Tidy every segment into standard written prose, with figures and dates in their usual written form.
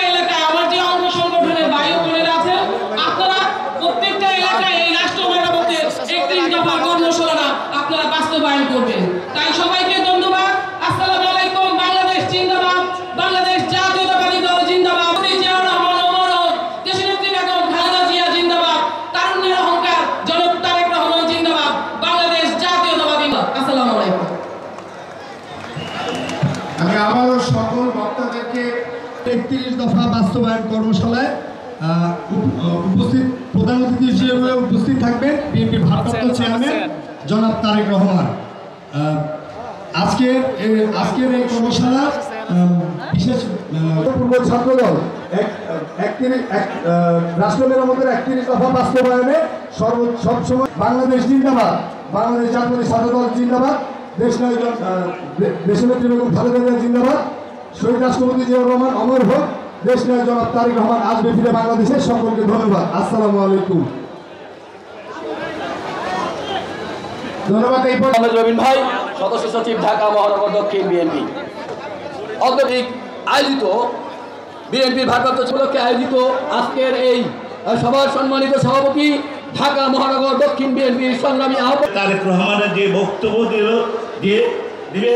এলাকায় আমার যে অঙ্গ সংগঠনের ভাই বোনেরা আছেন, আপনারা প্রত্যেকটা এলাকায় এই রাষ্ট্র মেরামতের 31 দফা কর্মশালা আপনারা বাস্তবায়ন করবেন। তাই সবাইকে ধন্যবাদ। আসসালামু আলাইকুম। বাংলাদেশ জিন্দাবাদ, বাংলাদেশ জাতীয়তাবাদী দল জিন্দাবাদ, জিয়াউর রহমান অমর, দেশনেত্রী বেগম খালেদা জিয়া জিন্দাবাদ, তারুণ্যের অহংকার জনাব তারেক রহমান জিন্দাবাদ, বাংলাদেশ জাতীয়তাবাদী দল। আসসালামু আলাইকুম। আমি আবারও সকল বক্তাদেরকে 31 দফা বাস্তবায়ন কর্মশালায় উপস্থিত প্রধান অতিথি হিসেবে উপস্থিত থাকবেন বিএনপির ভারপ্রাপ্ত চেয়ারম্যান জনাব তারেক রহমান। আজকের এই কর্মশালা বিশেষ পূর্ব ছাত্রদল রাষ্ট্র মেরামতের 31 দফা বাস্তবায়নে সবসময় বাংলাদেশ জিন্দাবাদ, বাংলাদেশ জাতীয় ছাত্রদল জিন্দাবাদ, দেশনেত্রী বেগম খালেদা জিয়া জিন্দাবাদ, শহীদ রাষ্ট্রপতি জিয়াউর রহমান অমর হোক, দেশ নায়ক জনাব তারেক রহমান আসবে ফিরে বাংলাদেশের। সকলকে ধন্যবাদ। আসসালামু আলাইকুম। ধন্যবাদ। এই রবিন ভাই, সদস্য সচিব, ঢাকা মহানগর দক্ষিণ বিএনপি অত্যধিক আয়োজিত বিএনপির ভারপ্রাপ্ত উপলক্ষে আয়োজিত আজকের এই সভার সম্মানিত সভাপতি ঢাকা মহানগর দক্ষিণ বিএনপির সংগ্রামী আহ্বায়ক তারেক রহমানের যে বক্তব্য দিবে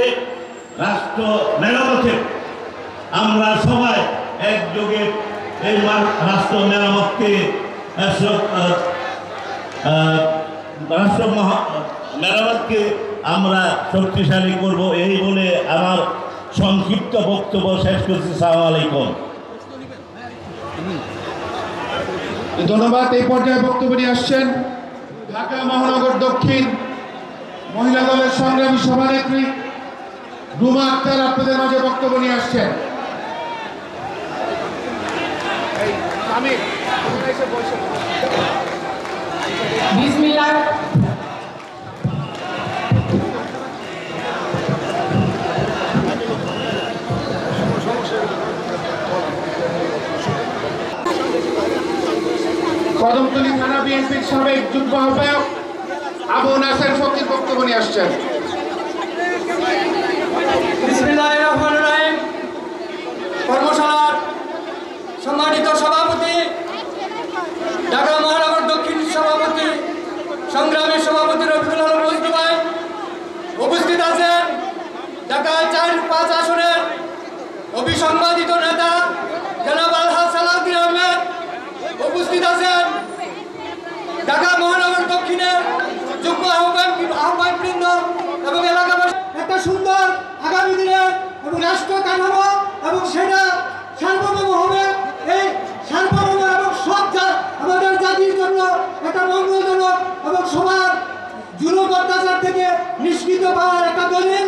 রাষ্ট্র মেরামতে, আমরা সবাই একযোগে এই রাষ্ট্র মেরামতকে মেরামতকে আমরা শক্তিশালী করব, এই বলে আমার সংক্ষিপ্ত বক্তব্য শেষ করছি। আসসালামু আলাইকুম। ধন্যবাদ। এই পর্যায়ে বক্তব্য নিয়ে আসছেন ঢাকা মহানগর দক্ষিণ মহিলা দলের সংগ্রামী সভানেত্রী রুমা আক্তার। আপনাদের মাঝে বক্তব্য নিয়ে আসছেন। বিসমিল্লাহ। কদমতলী থানা বিএনপির সাবেক যুগ্ম আহ্বায়ক আবু নাসের ফকির বক্তব্য নিয়ে আসছেন। বিসমিল্লাহির রহমানির রহিম। কর্মশালার সম্মানিত সভাপতি, ঢাকা মহানগর দক্ষিণ সভাপতি, সংগ্রামী সভাপতি রফিকুল আলম মজনু ভাই উপস্থিত আছেন। ঢাকা 4-5 আসনের অবিসংবাদিত নেতা জনাব আলহাজ সালাউদ্দিন আহমেদ উপস্থিত আছেন। ঢাকা মহানগর দক্ষিণের যুগ্ম আহ্বায়কবৃন্দ এবং এলাকাবাসী একটা সুন্দর আগামী দিনের এবং রাষ্ট্র কাঠামো এবং সেটা সার্বভৌম হবে। এই সার্বভৌম এবং সব আমাদের জাতির জন্য একটা মঙ্গলজনক এবং সবার জুলুম অত্যাচার থেকে নিষ্কৃত পাওয়ার একটা দলিল।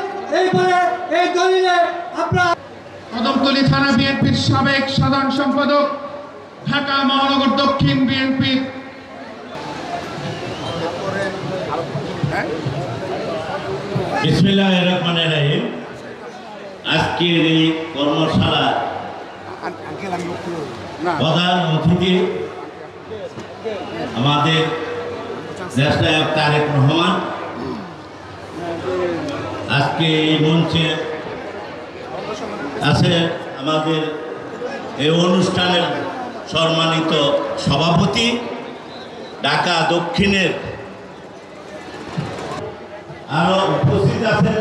এই দলিলে আপনার কদমতলী থানা বিএনপির সাবেক সাধারণ সম্পাদক, ঢাকা মহানগর দক্ষিণ বিএনপির বিসমিল্লাহির রহমানির রহিম। আজকের এই কর্মশালা প্রধান অতিথি আমাদের দেশ নায়ক তারেক রহমান। আজকে এই মঞ্চে আছে আমাদের এই অনুষ্ঠানের সম্মানিত সভাপতি, ঢাকা দক্ষিণের আরো উপস্থিত আছেন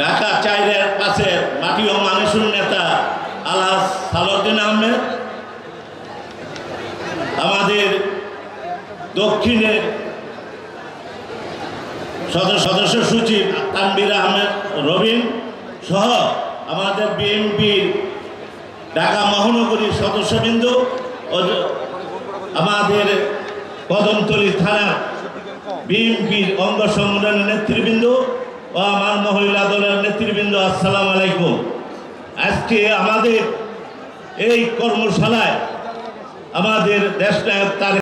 ঢাকা 4-এর পাশে মাটি ও মানুষের নেতা আলহাজ সালাউদ্দিন আহমেদ, আমাদের দক্ষিণের সদস্য সচিব তানভীর আহমেদ রবিন সহ আমাদের বিএনপির ঢাকা মহানগরীর সদস্যবৃন্দ ও আমাদের কদমতলী থানা বিএনপির অঙ্গ সংগঠনের নেতৃবৃন্দ ও আমার মহিলা দলের নেতৃবৃন্দ, আসসালামু আলাইকুম। আজকে আমাদের এই কর্মশালায় আমাদের দেশ নায়ক তারেক